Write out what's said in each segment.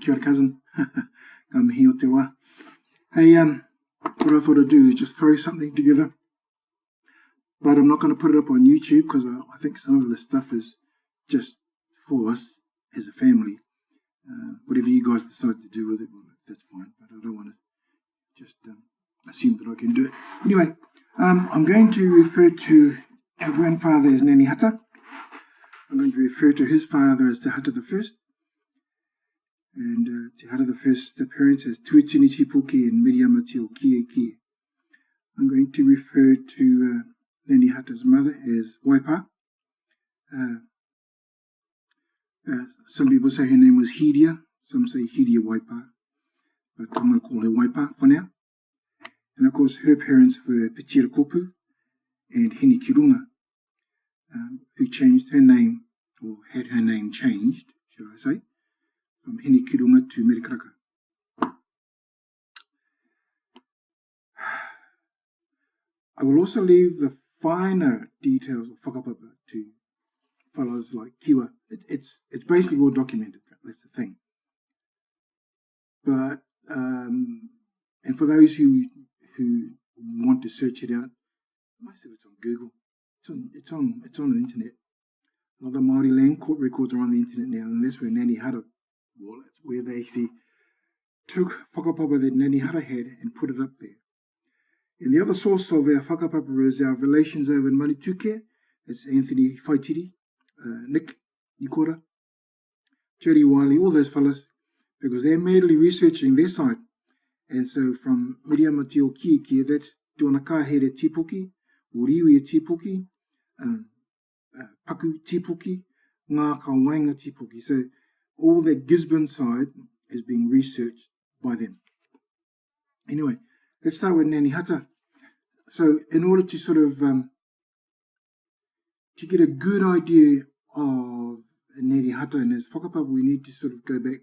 Kia ora, cousin. I'm here te wā. Hey, what I thought I'd do is just throw something together. But I'm not going to put it up on YouTube because I think some of the stuff is just for us as a family. Whatever you guys decide to do with it, well, that's fine. But I don't want to just assume that I can do it. Anyway, I'm going to refer to our grandfather as Nanny Hata. I'm going to refer to his father as Te Hata the First. And Te Hata the First, the parents as Doreen Tipoki and Miriam Tipoki. I'm going to refer to Nanny Hata's mother as Waipa. Some people say her name was Hidia, some say Hidia Waipa, but I'm going to call her Waipa for now. And of course, her parents were Pichira Kopu and Hini Kirunga, who changed her name, or had her name changed, should I say, from Hini Kirunga to Merikaraka. I will also leave the finer details of whakapapa to fellows like Kiwa. It's basically all documented, that's the thing. But, and for those who want to search it out, most of it's on Google. It's on the internet. A lot of the Māori land court records are on the internet now, and that's where Nanny Hata, well, that's where they actually took whakapapa that Nanny Hata had and put it up there. And the other source of our whakapapa is our relations over in Manituke. It's Anthony Whaitiri, Nick Nikora, Jody Wiley, all those fellas, because they're madly researching their side. And so from Miriam Tipoki, that's Tuanakahere Tipoki, Uriwe Tipoki, Paku Tipoki, Ngā Kawainga Tipoki. So all that Gisborne side is being researched by them. Anyway, let's start with Nanny Hata. So in order to sort of to get a good idea of Nanny Hata and his whakapapa, we need to sort of go back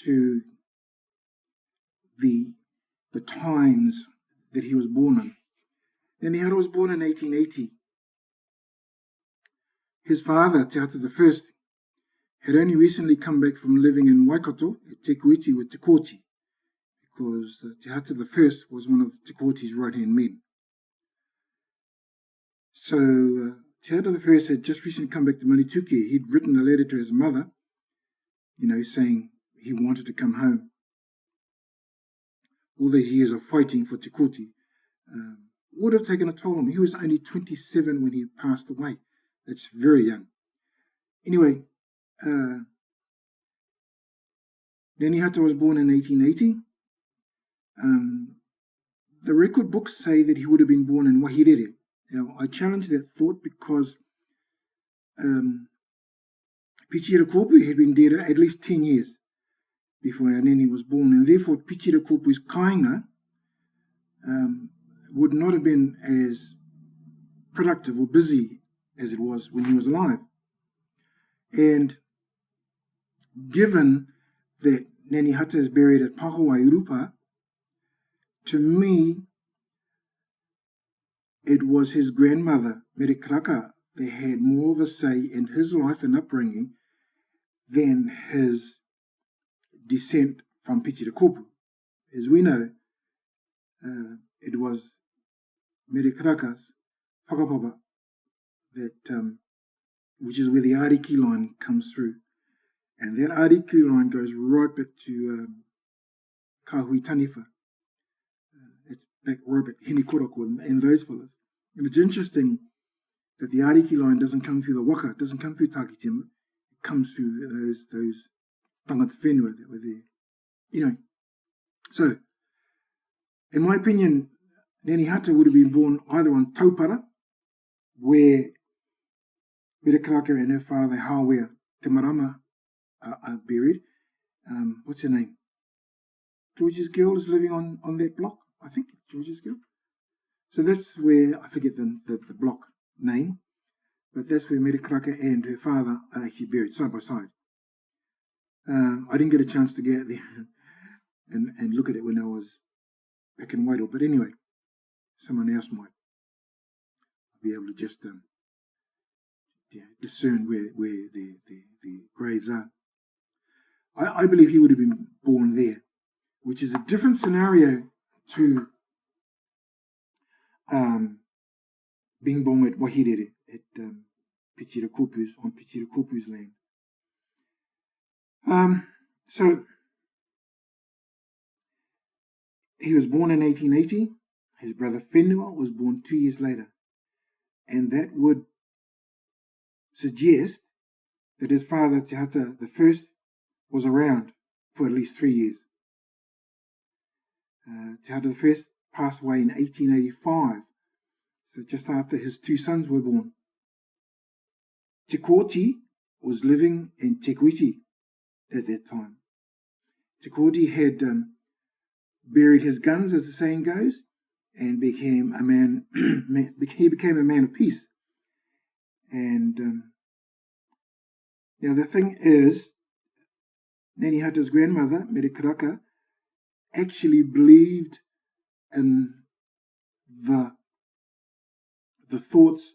to the times that he was born in. Nanny Hata was born in 1880. His father, Te Hata the First, had only recently come back from living in Waikato at Te Kuiti with Te Koti, because Te Hata the First was one of Te Koti's right-hand men. So Te Hata the First had just recently come back to Manituke. He'd written a letter to his mother, saying he wanted to come home. All these years of fighting for Te Koti would have taken a toll on him. He was only 27 when he passed away. That's very young. Anyway, Nanny Hata was born in 1880. The record books say that he would have been born in Wahirere. Now, I challenge that thought because Pichira Kopu had been dead at least 10 years before our Nanny was born, and therefore Pichira Kopu's kāinga would not have been as productive or busy as it was when he was alive. And given that Nanny Hata is buried at Pahawai Urupa, to me, it was his grandmother, Merikaraka, that had more of a say in his life and upbringing than his descent from Pichira Kopu. As we know, it was Merikaraka's whakapapa that, which is where the Ariki line comes through. And that Ariki line goes right back to Kahui Taniwha. It's back right back to Hini Koroko and those fellas. And it's interesting that the Ariki line doesn't come through the Waka, it doesn't come through Takitema, it comes through those tangata whenua that were there. So, in my opinion, Nanny Hata would have been born either on Taupara, where Merikaraka and her father, Hawea Te Marama, are buried. What's her name? George's girl is living on that block, I think, George's girl. So that's where, I forget the block name, but that's where Merikaraka and her father are actually buried, side by side. I didn't get a chance to get there and look at it when I was back in Wairoa, but anyway, someone else might be able to just discern where the graves are. I believe he would have been born there, which is a different scenario to being born at Wahirere, at Pichira Kupu's, on Pichira Kupu's land. So he was born in 1880. His brother Whenua was born 2 years later. And that would suggest that his father, Te Hata I, was around for at least 3 years. Te Hata I passed away in 1885, so just after his 2 sons were born. Tipoki was living in Tekwiti at that time. Tipoki had buried his guns, as the saying goes, and became a man. He became a man of peace. And now the thing is, Nanny Hata's grandmother, Merikaraka, actually believed in the thoughts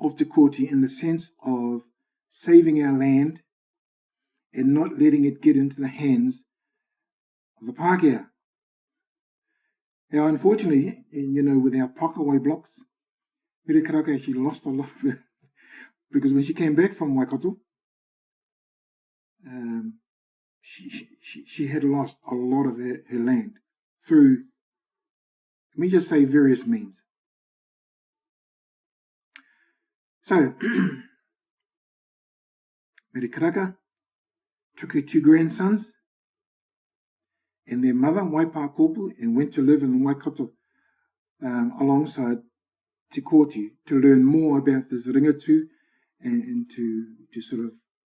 of Te Kooti in the sense of saving our land and not letting it get into the hands of the Pākehā. Now, unfortunately, with our Pakawai blocks, Merikaraka actually lost a lot of it because when she came back from Waikato, she had lost a lot of her land through, let me just say, various means. So, Merikaraka took her 2 grandsons and their mother, Waipa Kopu, and went to live in Waikato alongside Te Kooti to learn more about this ringatu and to sort of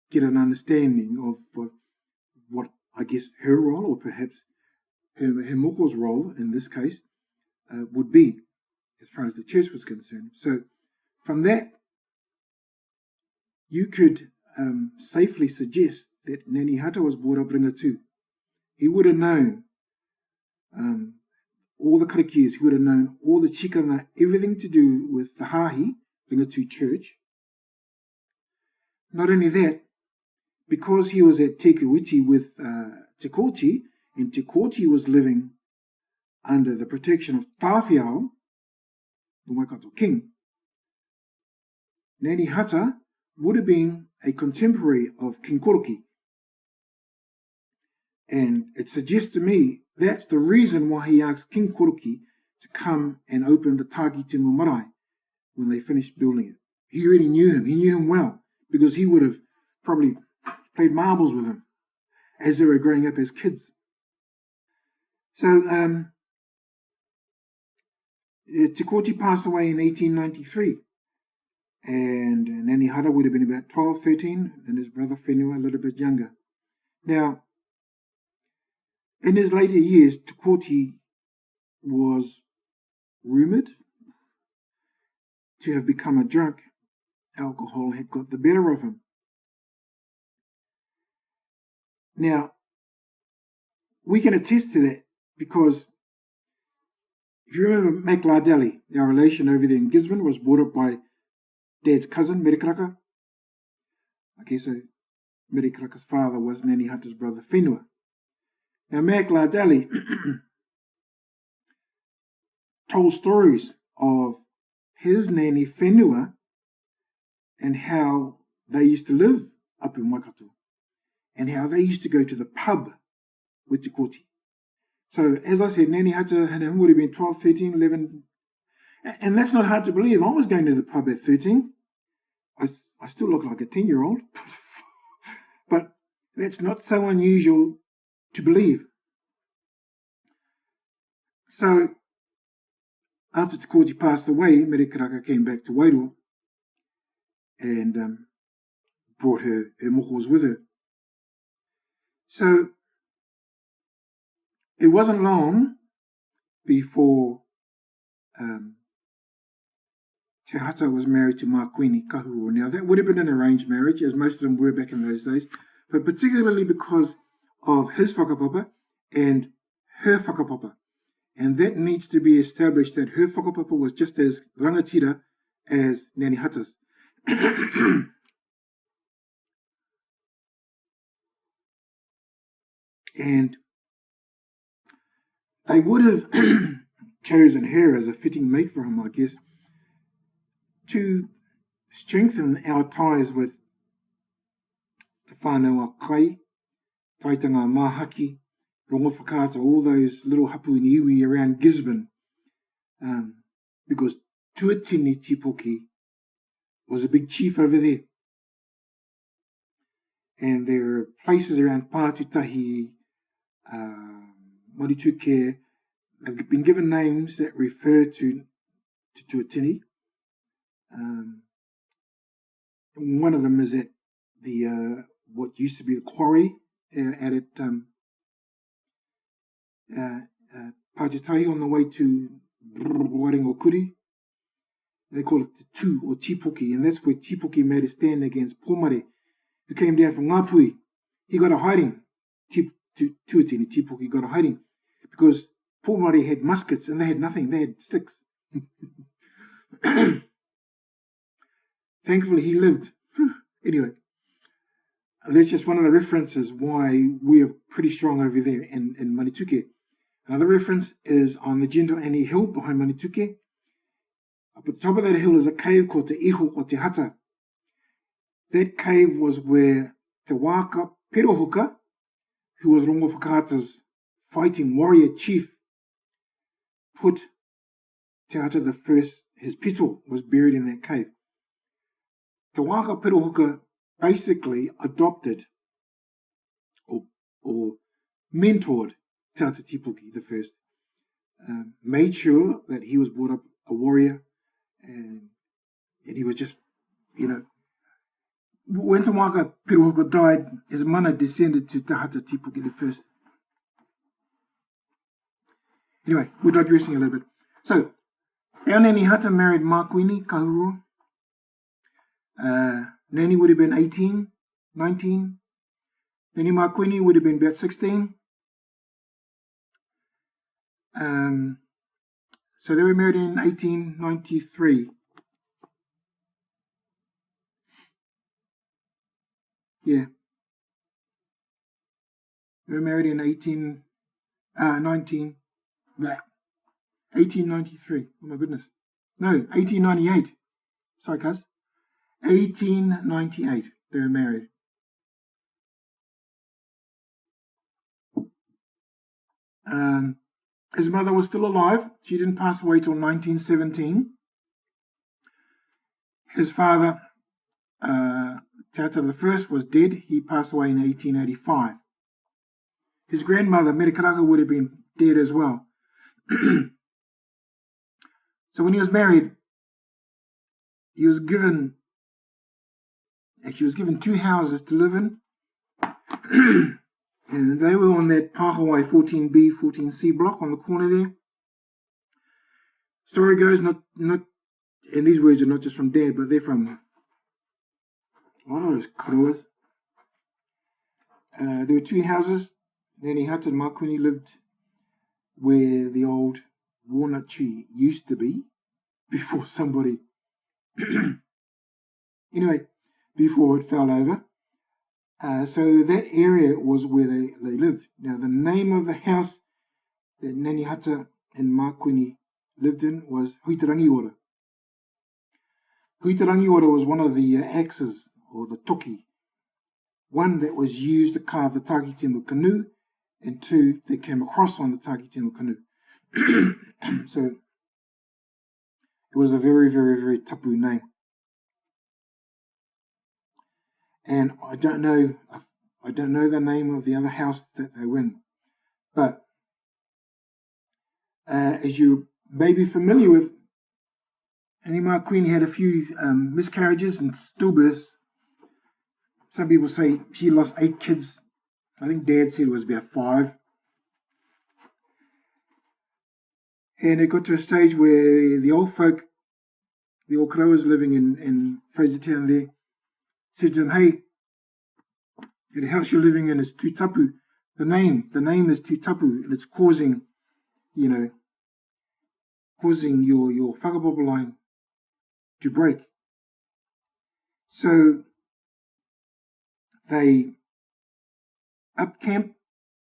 get an understanding of what I guess her role, or perhaps her moko's role in this case, would be as far as the church was concerned. So from that, you could safely suggest that Nanny Hata was brought up ringatu. He would have known all the karakias, he would have known all the chikanga, everything to do with the hahi, ringatu church. Not only that, because he was at Te Kuiti with Te Kooti, and Te Kooti was living under the protection of Tāwhiao, the Waikato king, Nanny Hata would have been a contemporary of King Koroki. And it suggests to me that's the reason why he asked King Koroki to come and open the Tāki Tino Marae when they finished building it. He already knew him. He knew him well because he would have probably played marbles with him as they were growing up as kids. So Te Kooti passed away in 1893. And Nanny Hata would have been about 12, 13, and his brother Whenua a little bit younger. Now, in his later years, Te Kooti was rumoured to have become a drunk. Alcohol had got the better of him. Now, we can attest to that because if you remember Mac Lardeli, our relation over there in Gisborne, was brought up by Dad's cousin, Merikaraka. Okay, so Merikaraka's father was Nanny Hata's brother Whenua. Now, Mac Lardeli told stories of his nanny Whenua and how they used to live up in Waikato and how they used to go to the pub with Te Kooti. So, as I said, Nanny Hata and him would have been 12, 13, 11. And that's not hard to believe. I was going to the pub at 13. I still look like a 10-year-old. But that's not so unusual to believe. So, after Te Kooti passed away, Merikaraka came back to Wairoa and brought her mokos with her. So, it wasn't long before Te Hata was married to Mākuini Kahuro. Now, that would have been an arranged marriage, as most of them were back in those days, but particularly because of his whakapapa and her whakapapa. And that needs to be established that her whakapapa was just as rangatira as Nanny Hata's. And they would have chosen her as a fitting mate for him, I guess, to strengthen our ties with Te whanau kai, taitanga mahaki, rongo whakata, all those little hapu and iwi around Gisborne, because Doreen Tipoki was a big chief over there. And there are places around Pātutahi, Marituke, have been given names that refer to Tuatini. One of them is at the what used to be the quarry at Pātutahi on the way to Waringokuri. They call it the Tu or Tipoki, and that's where Tipoki made a stand against Pomare, who came down from Ngāpui. He got a hiding. Tuatini Tipoki got a hiding because Pomare had muskets and they had nothing. They had sticks. Thankfully, he lived. Anyway, that's just one of the references why we are pretty strong over there in Manituke. Another reference is on the gentle Annie Hill behind Manituke. Up at the top of that hill is a cave called Te Iho o Te Hata. That cave was where Te Waka Perohoka, who was Rongo Whakata's fighting warrior chief, put Te Hata the First, his pito was buried in that cave. Te Waka Perohoka basically adopted or mentored Te Hata Tipoki the First, made sure that he was brought up a warrior, and he was just, when Te Waka Perohoka died, his mana descended to Te Hata Tipoki the First. Anyway, we're digressing a little bit. So, our Nanny Hata married Makuini Kahuru. Nanny would have been 18, 19. Nanny Makuini would have been about 16. So they were married in 1893. Yeah. They were married in 1893. Oh my goodness. No, 1898. Sorry, cuz. 1898. They were married. His mother was still alive. She didn't pass away till 1917. His father, Te Hata the First, was dead. He passed away in 1885. His grandmother, Merikaraka, would have been dead as well. So when he was married, he was given 2 houses to live in. And they were on that Pāhawai 14B, 14C block on the corner there. Story goes, not, and these words are not just from Dad, but they're from one of those karuas. There were 2 houses. Nanny Hata and Makuni lived where the old walnut tree used to be before somebody, before it fell over. So that area was where they lived. Now, the name of the house that Nanny Hata and Makuni lived in was Huitarangiora. Huitarangiora was one of the axes, or the toki. One that was used to carve the Takitino canoe, and 2 that came across on the Takitino canoe. So it was a very, very, very tapu name. And I don't know the name of the other house that they were in. But as you may be familiar with, Anima Queen had a few miscarriages and stillbirths. Some people say she lost 8 kids. I think Dad said it was about 5. And it got to a stage where the old folk, the old Karawas living in Frasertown there, said to them, hey, the house you're living in is too tapu. The name is too tapu, and it's causing your whakapapa line to break. So they up camp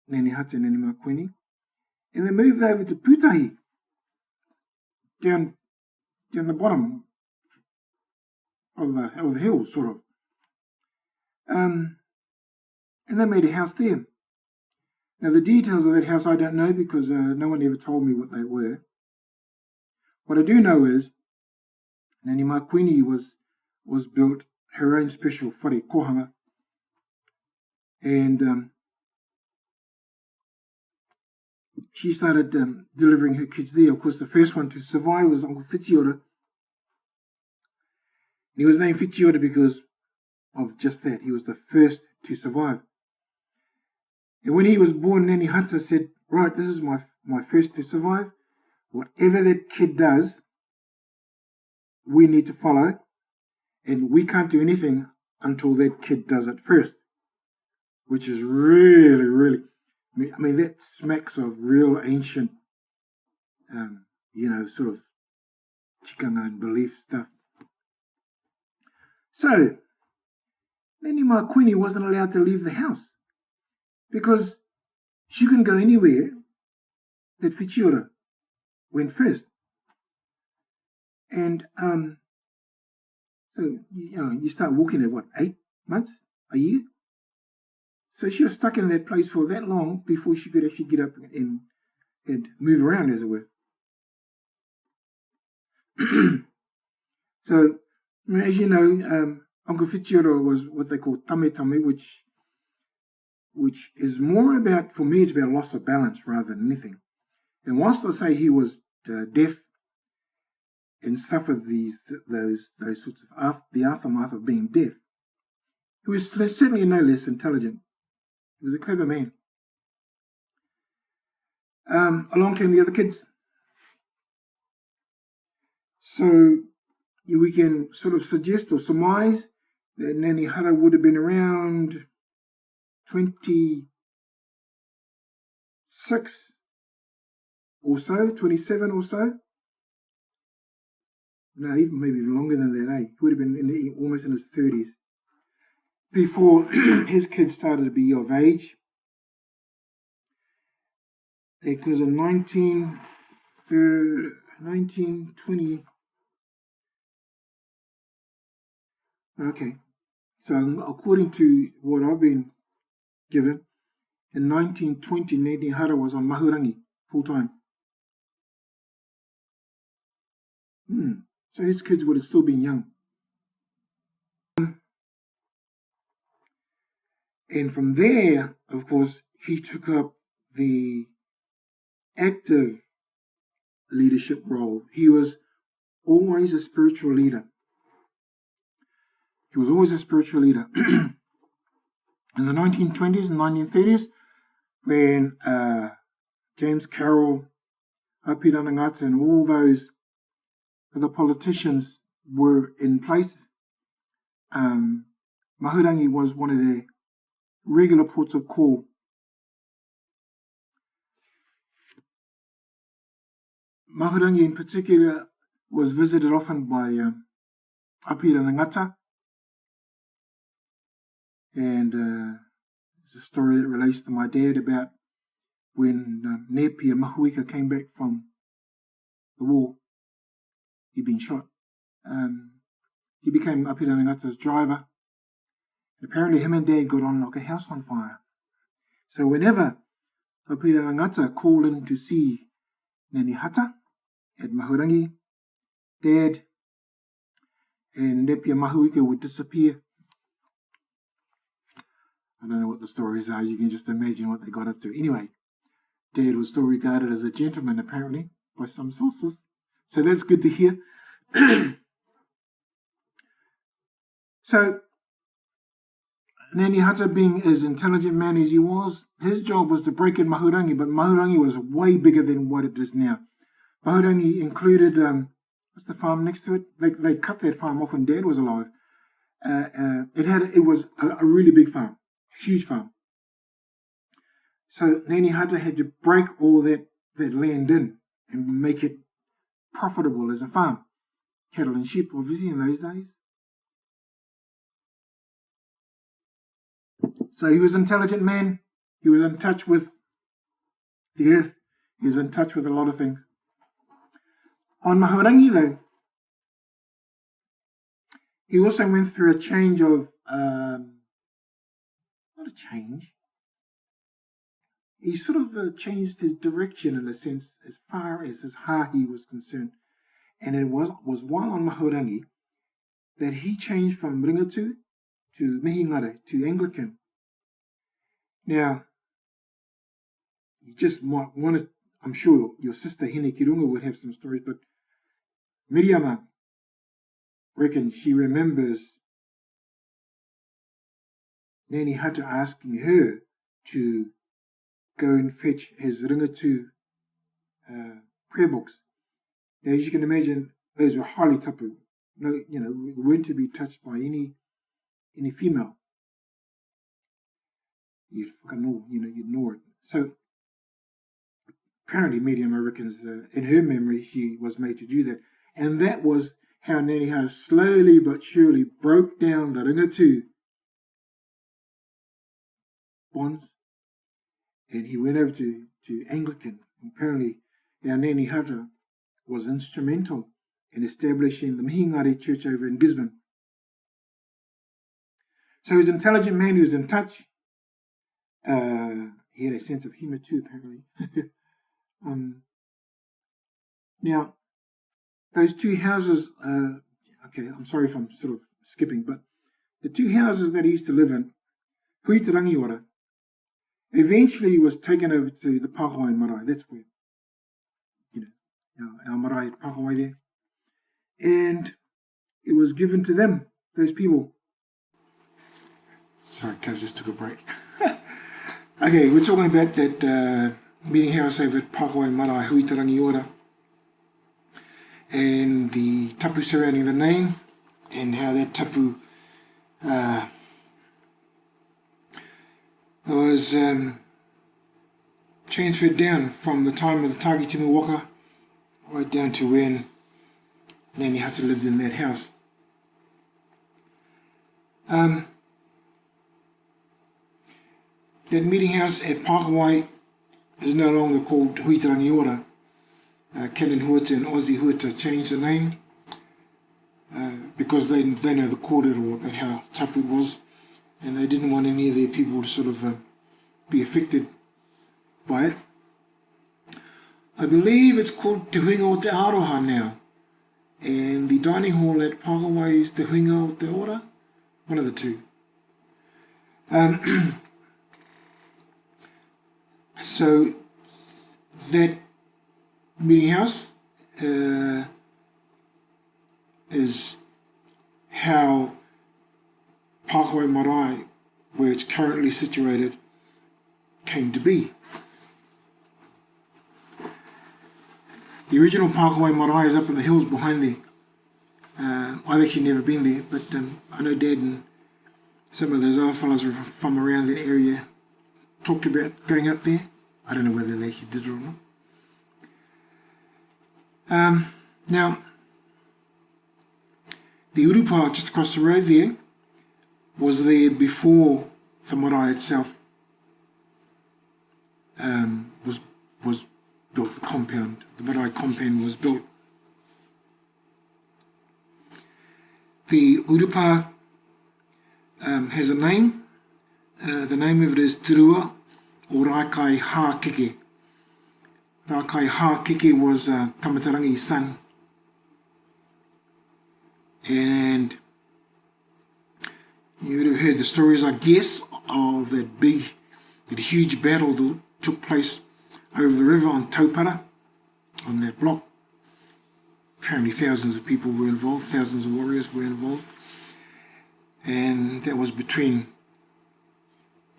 Nanny Hata and Nanny Makwini, and they moved over to Putahi, down the bottom of the hill, sort of. And they made a house there. Now, the details of that house I don't know because no one ever told me what they were. What I do know is Nanny Makwini was built her own special whare kohanga, and she started delivering her kids there. Of course, the first one to survive was Uncle Whitiora. He was named Whitiora because of just that. He was the first to survive. And when he was born, Nanny Hata said, right, this is my first to survive. Whatever that kid does, we need to follow. And we can't do anything until that kid does it first. Which is really, really, I mean, that smacks of real ancient, sort of tikanga and belief stuff. So, Nanny Makwini wasn't allowed to leave the house because she couldn't go anywhere that Whitiora went first. And so, you start walking at 8 months, a year? So she was stuck in that place for that long before she could actually get up and move around, as it were. So, as you know, Uncle Whitiora was what they call tame, which is more about, for me, it's about loss of balance rather than anything. And whilst I say he was deaf and suffered those sorts of the aftermath of being deaf, he was certainly no less intelligent. He was a clever man. Along came the other kids. So we can sort of suggest or surmise that Nanny Hata would have been around 26 or so, 27 or so. No, maybe even longer than that, eh? He would have been almost in his 30s before his kids started to be of age. Because in 1920, okay, so according to what I've been given, in 1920, Nanny Hata was on Mahurangi full time. So his kids would have still been young. And from there, of course, he took up the active leadership role. He was always a spiritual leader. He was always a spiritual leader. In the 1920s and 1930s, when James Carroll, Hapi Ranangata, and all those other politicians were in place, Mahurangi was one of their regular ports of call. Mahurangi in particular was visited often by Hapi Ranangata, and there's a story that relates to my dad about when Nepia Mahuika came back from the war. He'd been shot. He became Hapi Ranangata's driver. Apparently him and Dad got on like a house on fire. So whenever Hapi Ranangata called in to see Nanny Hata at Mahurangi, Dad and Nepia Mahuika would disappear. I don't know what the stories are. You can just imagine what they got up to. Anyway, Dad was still regarded as a gentleman, apparently, by some sources. So that's good to hear. So, Nanny Hata, being as intelligent man as he was, his job was to break in Mahurangi, but Mahurangi was way bigger than what it is now. Mahurangi included, what's the farm next to it? They cut that farm off when Dad was alive. It was a really big farm, huge farm. So Nanny Hata had to break all that land in and make it profitable as a farm. Cattle and sheep, obviously, in those days. So he was an intelligent man. He was in touch with the earth. He was in touch with a lot of things. On Mahurangi, though, he also went through a change of, not a change, he sort of changed his direction in a sense as far as his hahi was concerned. And it was while on Mahurangi that he changed from ringatu to mihingare, to Anglican. Now, you just might want to, I'm sure your sister Hene Kirunga would have some stories, but Miriama reckons she remembers Nanny Hata asking her to go and fetch his ringatu prayer books. Now, as you can imagine, those were highly tapu. No, weren't to be touched by any female. You'd ignore it. So apparently, Medium reckons in her memory she was made to do that, and that was how Nanny Hata slowly but surely broke down the ringatu bonds, and he went over to Anglican. Apparently, our Nanny Hata was instrumental in establishing the Mihingare Church over in Gisborne. So he was an intelligent man, he was in touch. He had a sense of humour too, apparently. Now, those two houses, okay, I'm sorry if I'm sort of skipping, but the two houses that he used to live in, Huitarangiora, eventually was taken over to the Pākawai Marae. That's where, our marae at Pākawai there. And it was given to them, those people. Sorry, Kaz just took a break. Okay, we're talking about that meeting house over at Pākawai Marae, Huitarangiora, and the tapu surrounding the name, and how that tapu was transferred down from the time of the Tāki Timu Waka right down to when Nanny Hata lived in that house. That meeting house at Pākawai is no longer called Huitarangiora. Canon Huata and Aussie Huata changed the name because they know the kōrero about how tapu was, and they didn't want any of their people to sort of be affected by it. I believe it's called Te Huinga o Te Aroha now, and the dining hall at Pākawai is Te Huinga o Te Ora, one of the two. So that meeting house is how Pākawai Marae, where it's currently situated, came to be. The original Pākawai Marae is up in the hills behind there. I've actually never been there, but I know Dad and some of those other fellas from around that area talked about going up there. I don't know whether they actually did it or not. Now, the urupa just across the road there was there before the marae itself was built, the compound. The marae compound was built. The urupa has a name. The name of it is Turua o Rākai Hākeke. Rākai Hākeke was Tamatarangi's son. And you would have heard the stories, I guess, of that huge battle that took place over the river on Taupara, on that block. Apparently thousands of people were involved, thousands of warriors were involved. And that was between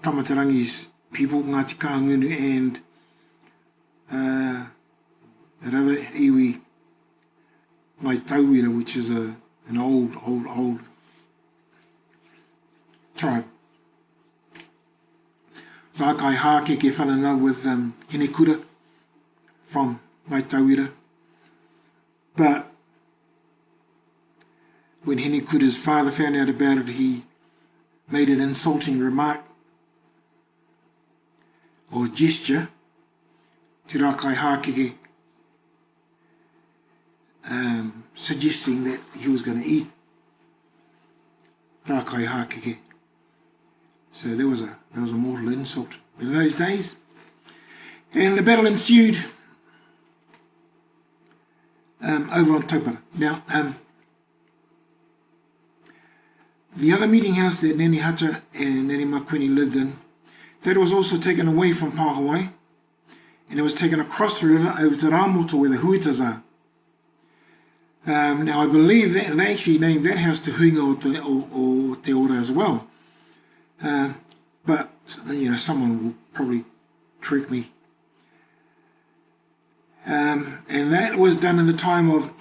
Tamatarangi's people, Ngāti Kahungunu, and that other iwi, Mai Tauira, which is an old tribe. Rākai Hākeke fell in love with Henekura from Mai Tauira. But when Henekura's father found out about it, he made an insulting remark or gesture te rākai hākeke, suggesting that he was going to eat rākai hākeke. So there was a mortal insult in those days. And the battle ensued over on Taupara. Now, the other meeting house that Nanny Hata and Nanny Makwini lived in, that was also taken away from Pāhawai, and it was taken across the river over to Rāmoto where the huitas are. Now I believe that they actually named that house Te Huinga or Te Ora as well. But, someone will probably correct me. And that was done in the time of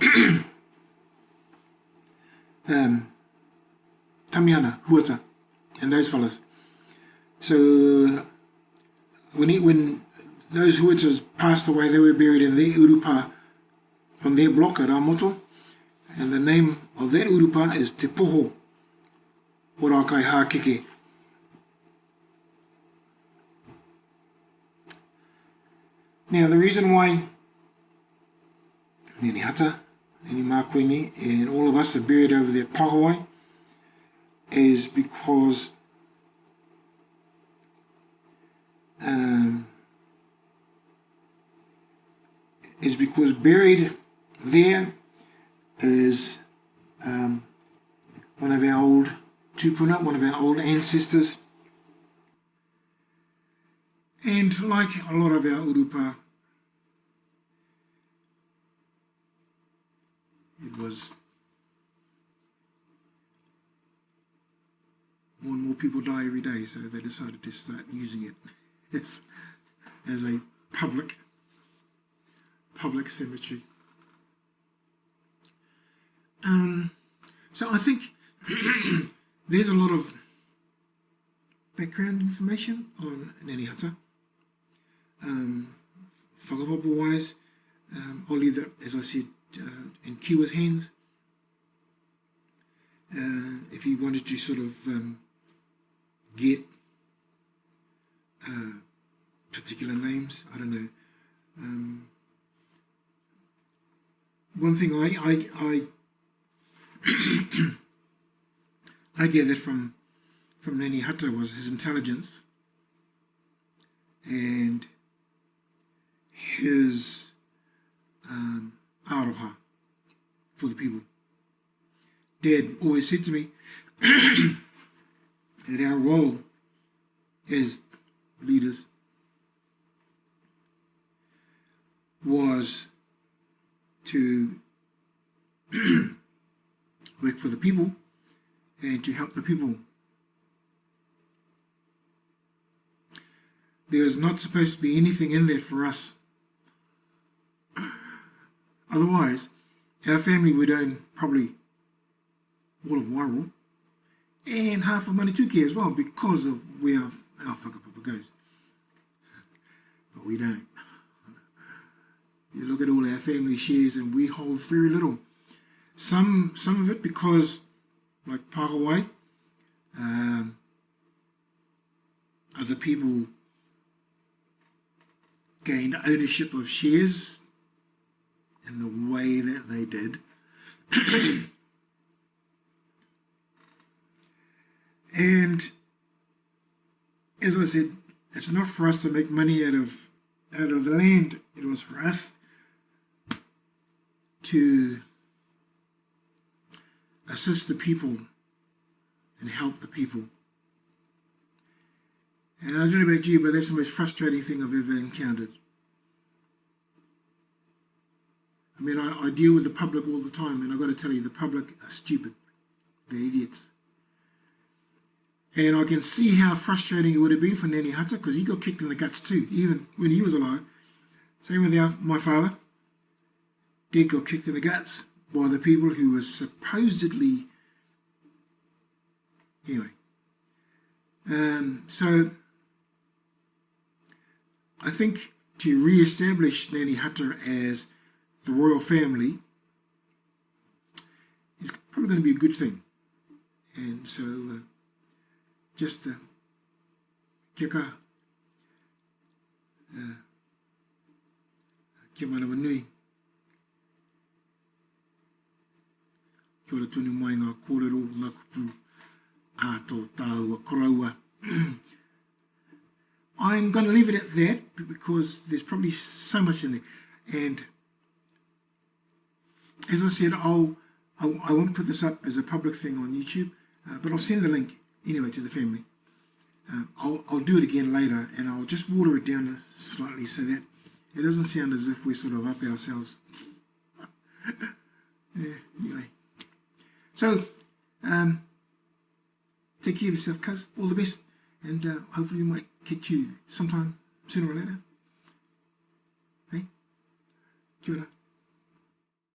Tamiana, Huata, and those fellas. So when those Huatas passed away, they were buried in their urupa on their block at Rāmoto, and the name of that urupa is Te Poho o Rākai Hākeke. Now the reason why Nanny Hata, Nanny Makwini, and all of us are buried over there at Pāhawai is because buried there is one of our old tupuna, one of our old ancestors. And like a lot of our urupa, it was more and more people die every day, so they decided to start using it as a public cemetery. So I think there's a lot of background information on Nanny Hata. Whakapapa-wise, I'll leave that, as I said, in Kiwa's hands. If you wanted to sort of get particular names, I don't know. One thing I gathered from Nanny Hata was his intelligence and his aroha for the people. Dad always said to me that our role as leaders was to work for the people and to help the people. There is not supposed to be anything in there for us. Otherwise, our family would own probably all of Wairua and half of Manituke as well, because of where our whakapapa goes. But we don't. You look at all our family shares and we hold very little. Some of it because, like Pāhawai, other people gained ownership of shares in the way that they did. And as I said, it's not for us to make money out of the land. It was for us to assist the people and help the people. And I don't know about you, but that's the most frustrating thing I've ever encountered. I mean, I deal with the public all the time, and I've got to tell you, the public are stupid. They're idiots. And I can see how frustrating it would have been for Nanny Hata, because he got kicked in the guts too, even when he was alive. Same with my father. Dad got kicked in the guts by the people who were supposedly... Anyway. So I think to re-establish Nanny Hata as the royal family is probably going to be a good thing. And so just kia kaha. Te manawa nui. Kia ora tunu mai ngā kōrero, ngā kupu, ātō tāua, koraua. I'm going to leave it at that because there's probably so much in there. And as I said, I won't put this up as a public thing on YouTube, but I'll send the link anyway to the family. I'll do it again later, and I'll just water it down slightly so that it doesn't sound as if we're sort of up ourselves. Yeah, anyway. So, take care of yourself, cuz. All the best, and hopefully we might catch you sometime sooner or later. Hey, kia ora.